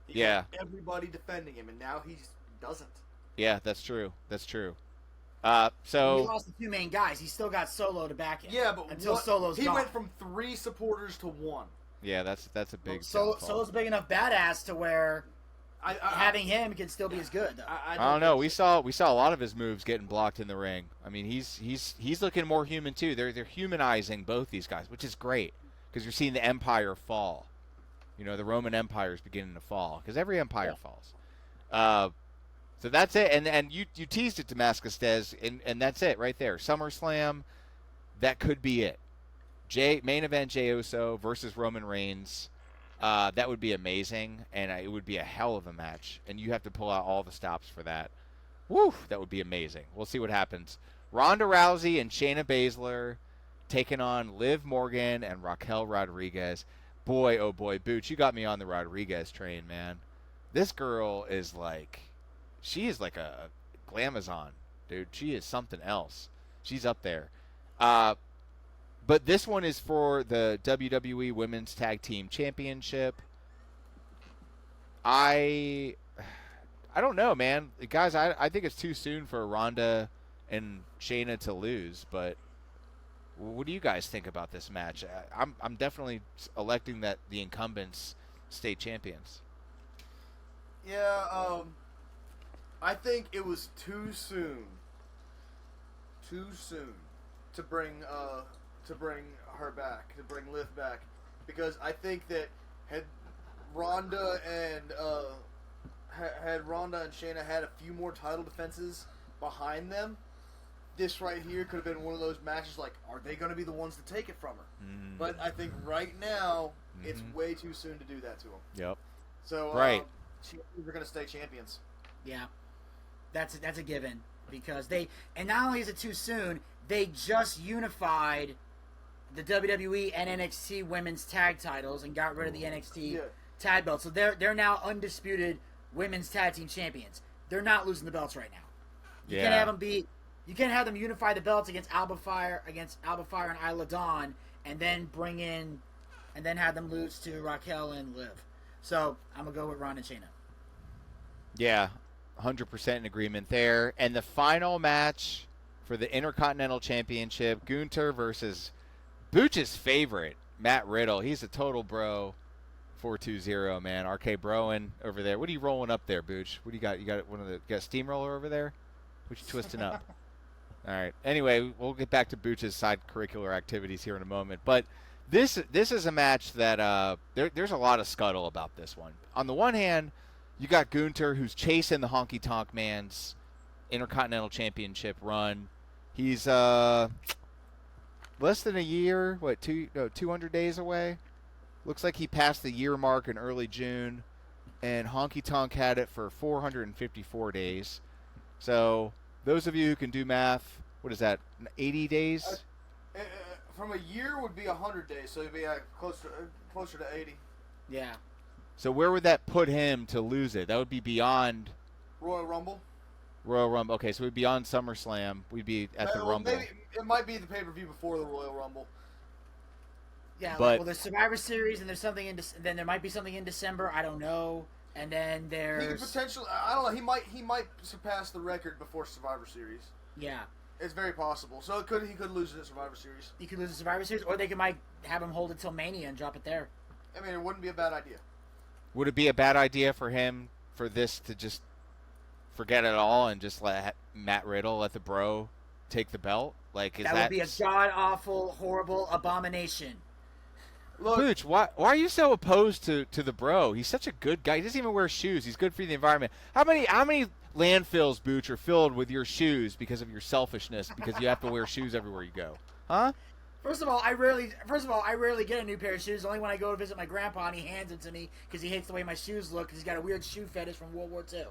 He Yeah. had everybody defending him, and now he doesn't. Yeah, that's true. That's true. He So lost the 2 main guys. He's still got Solo to back him. Yeah, but until Solo's he gone. went from 3 supporters to 1. yeah, that's a big. Solo's downfall. a big enough badass to where I having him could still be as good. Though. I don't know. We saw a lot of his moves getting blocked in the ring. I mean, he's looking more human too. They're humanizing both these guys, which is great, because you're seeing the empire fall. You know, the Roman Empire is beginning to fall, because every empire falls. So that's it. And you teased it, Damascus Des, and that's it right there. SummerSlam, that could be it. Main event Jey Uso versus Roman Reigns. That would be amazing, and it would be a hell of a match. And you have to pull out all the stops for that. Woo, that would be amazing. We'll see what happens. Ronda Rousey and Shayna Baszler taking on Liv Morgan and Raquel Rodriguez. Boy, oh boy, Booch, you got me on the Rodriguez train, man. This girl is like, she is like a glamazon, dude. She is something else. She's up there. But this one is for the WWE Women's Tag Team Championship. I don't know, man. Guys, I think it's too soon for Ronda and Shayna to lose, but what do you guys think about this match? I'm definitely electing that the incumbents stay champions. Yeah, I think it was too soon. Too soon to bring her back, to bring Liv back, because I think that had Ronda and Shayna had a few more title defenses behind them, this right here could have been one of those matches. Like, are they going to be the ones to take it from her? Mm. But I think right now it's way too soon to do that to them. Yep. So Right. We're going to stay champions. Yeah, that's a given, because and not only is it too soon, they just unified the WWE and NXT women's tag titles and got rid of the NXT tag belts. So they're now undisputed women's tag team champions. They're not losing the belts right now. You can't have them You can't have them unify the belts against Alba Fire and Isla Dawn, and then have them lose to Raquel and Liv. So I'm gonna go with Ron and Shayna. Yeah, 100% in agreement there. And the final match for the Intercontinental Championship, Gunther versus Booch's favorite, Matt Riddle. He's a total bro. 420, man. RK Broen over there. What are you rolling up there, Booch? What do you got? You got a steamroller over there? What you twisting up? All right. Anyway, we'll get back to Booch's side curricular activities here in a moment. But this is a match that there's a lot of scuttle about this one. On the one hand, you got Gunther, who's chasing the Honky Tonk Man's Intercontinental Championship run. He's less than a year, 200 days away? Looks like he passed the year mark in early June, and Honky Tonk had it for 454 days. So those of you who can do math, what is that, 80 days? From a year would be 100 days, so it'd be closer to 80. Yeah. So where would that put him to lose it? That would be beyond Royal Rumble. Okay, so we'd be on SummerSlam. We'd be at the Rumble. Maybe it might be the pay-per-view before the Royal Rumble. Yeah, but there's Survivor Series, and there's something then there might be something in December. I don't know. And then there's He could potentially. I don't know. He might surpass the record before Survivor Series. Yeah. It's very possible. So he could lose it at Survivor Series. He could lose the Survivor Series, or they might have him hold it till Mania and drop it there. I mean, it wouldn't be a bad idea. Would it be a bad idea for this to just forget it all and just let Matt Riddle, let the bro, take the belt? Like, that would be a god-awful, horrible abomination. Look, Booch, why are you so opposed to the bro? He's such a good guy. He doesn't even wear shoes. He's good for the environment. How many landfills, Booch, are filled with your shoes because of your selfishness, because you have to wear shoes everywhere you go? Huh? First of all, I rarely get a new pair of shoes. Only when I go to visit my grandpa and he hands them to me because he hates the way my shoes look because he's got a weird shoe fetish from World War II.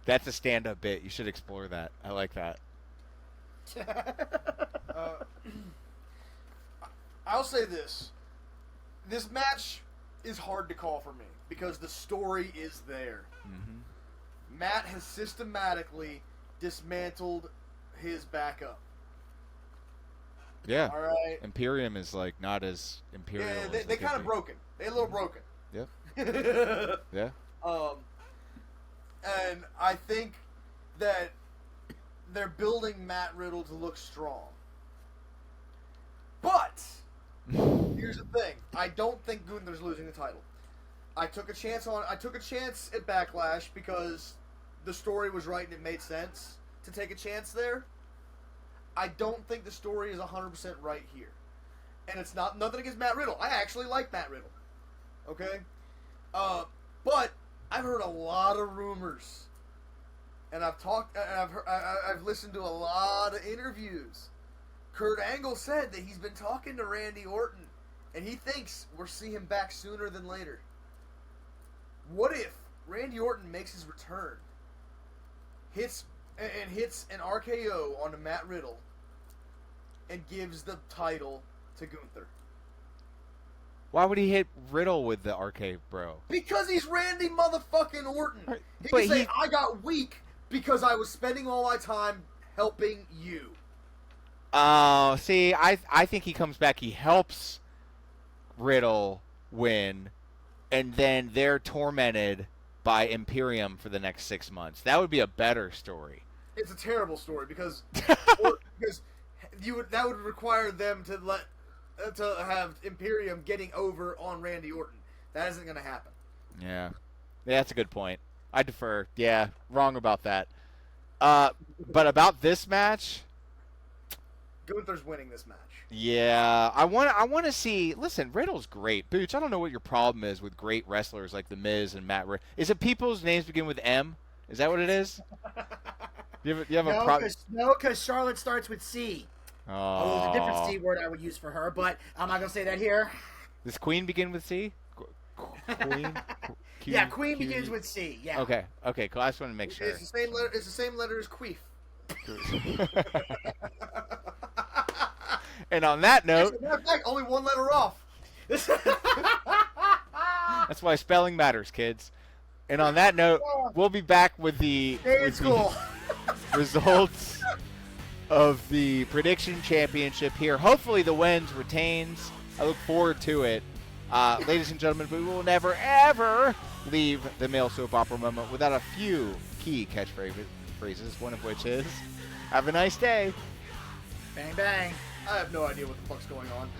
That's a stand-up bit. You should explore that. I like that. I'll say this. This match is hard to call for me because the story is there. Mm-hmm. Matt has systematically dismantled his backup. Yeah. All right. Imperium is like not as imperial. Yeah, as they could kind of be. broken. They're a little broken. Yep. Yeah. And I think that they're building Matt Riddle to look strong. But here's the thing: I don't think Gunther's losing the title. I took a chance at Backlash because the story was right and it made sense to take a chance there. I don't think the story is 100% right here, and it's nothing against Matt Riddle. I actually like Matt Riddle. Okay, but I've heard a lot of rumors, and I've listened to a lot of interviews. Kurt Angle said that he's been talking to Randy Orton and he thinks we'll see him back sooner than later. What if Randy Orton makes his return, hits an RKO onto Matt Riddle, and gives the title to Gunther? Why would he hit Riddle with the RK Bro? Because he's Randy motherfucking Orton. Right, He but can say, he- I got weak because I was spending all my time helping you. See, I think he comes back. He helps Riddle win, and then they're tormented by Imperium for the next 6 months. That would be a better story. It's a terrible story because that would require them to have Imperium getting over on Randy Orton. That isn't going to happen. Yeah, that's a good point. I defer. Yeah, wrong about that. But about this match, Gunther's winning this match. yeah, I want to see. Listen, Riddle's great. Boots, I don't know what your problem is with great wrestlers like The Miz and Matt Riddle. Is it people's names begin with M? Is that what it is? You have a problem? No, because Charlotte starts with C. Oh, there's a different Oh. C word I would use for her, but I'm not gonna say that here. Does Queen begin with C? Queen? Yeah, Queen begins with C. Yeah. Okay, cool. I just want to make sure. It's the same letter. It's the same letter as Queef. And on that note, As a matter of fact, only one letter off. that's why spelling matters, kids. And on that note, we'll be back with the, Hey, with it's the cool. results of the prediction championship here. Hopefully the wins retains. I look forward to it. Ladies and gentlemen, we will never, ever leave the male soap opera moment without a few key catchphrases, one of which is, have a nice day. Bang bang. I have no idea what the fuck's going on.